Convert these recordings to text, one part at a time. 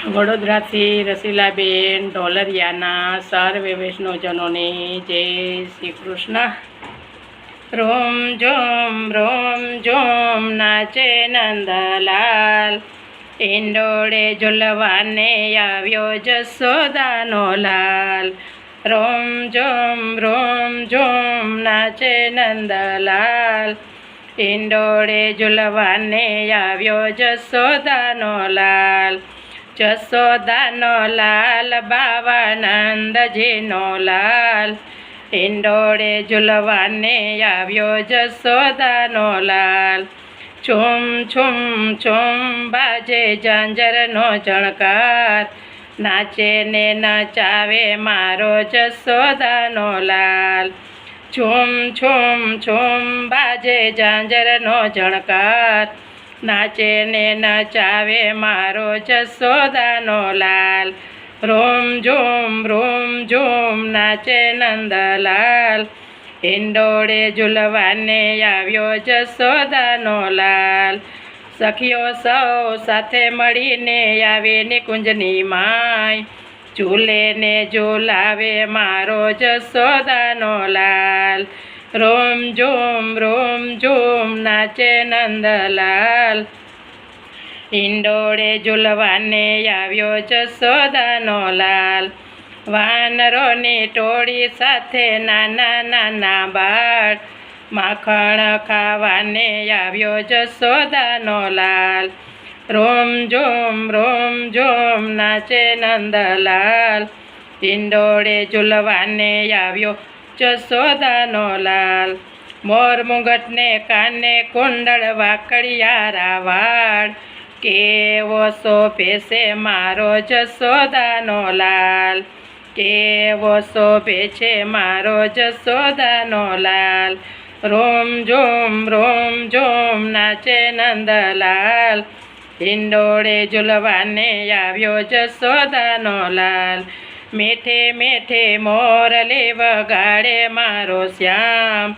વડોદરાથી રસીલાબેન ઢોલરિયાના સર્વે વૈષ્ણવજનોને જય શ્રી કૃષ્ણ। રોમ ઝોમ નાચે નંદલાલ, ઈંડોળે ઝૂલવાને આવ્યો જશોદાનો લાલ। રોમ ઝોમ નાચે નંદલાલ, ઈંડોળે ઝૂલવાને આવ્યો જશોદાનો લાલ। જશોદાનો લાલ બાવાનંદજીનો લાલ, ઈંડોળે ઝૂલવાને આવ્યો જશોદાનો લાલ। છૂમ છૂમ છૂમ બાજે ઝાંઝરનો ઝણકાર, નાચે ને નચાવે મારો જશોદાનો લાલ। છૂમ છૂમ છૂમ બાજે ઝાંઝરનો ઝણકાર, નાચે ને નચાવે મારો જશોદાનો લાલ। રોમ ઝૂમ નાચે નંદલાલ, ઈંડોળે ઝૂલવાને આવ્યો જશોદાનો લાલ। સખીઓ સૌ સાથે મળીને આવે નિકુંજની માય, ઝૂલે ને ઝૂલાવે મારો જશોદાનો લાલ। રોમ ઝૂમ નાચે નંદલાલ, ઈંડોળે ઝૂલવાને આવ્યો જશોદાનો લાલ। વાનરોની ટોળી સાથે નાના નાના બાળ, માખણ ખાવાને આવ્યો જશોદાનો લાલ। રોમ ઝૂમ નાચે નંદલાલ, ઈંડોળે ઝૂલવાને આવ્યો જશોદાનો લાલ। મોર મુગટને કાને કુંડળ વાકડિયારા વાળ, કેવો શોભે છે મારો જશોદાનો લાલ। કેવો શોભે છે મારો જશોદાનો લાલ। રોમ ઝૂમ નાચે નંદલાલ, ઈંડોળે ઝૂલવાને આવ્યો જશોદાનો લાલ। મેઠે મેઠે મોરલી વગાડે મારો શ્યામ,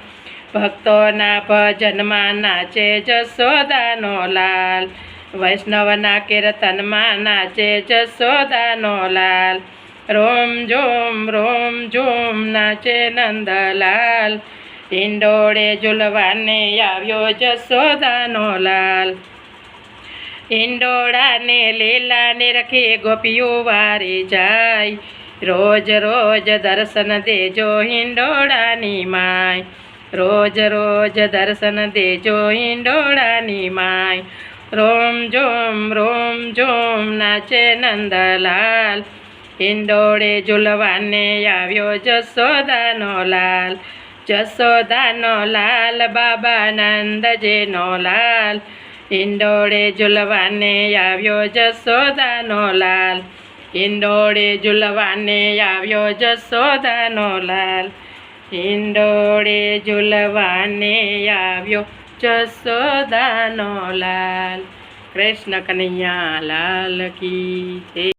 ભક્તોના ભજનમાં નાચે જશોદાનો લાલ। વૈષ્ણવના કીર્તનમાં નાચે જશોદાનો લાલ। રોમ ઝૂમ નાચે નંદલાલ, ઈંડોળે ઝૂલવાને આવ્યો જશોદાનો લાલ। ઈંડોળાને લીલા નિરખી ગોપીઓ વારી જાય, રોજ દર્શન દેજો હિંડોળાની માય। રોજ દર્શન દેજો હિંડોળાની માય। રોમ ઝૂમ નાચે નંદલાલ, ઈંડોળે ઝૂલવાને આવ્યો જશોદાનો લાલ। જશોદાનો લાલ બાબાનંદજીનો લાલ, ઈંડોળે ઝૂલવાને આવ્યો જશોદાનો લાલ। ઈંડોળે ઝૂલવાને આવ્યો જશોદાનો લાલ। ઈંડોળે ઝૂલવાને આવ્યો જશોદાનો લાલ। કૃષ્ણ કનૈયા લાલ કી જય।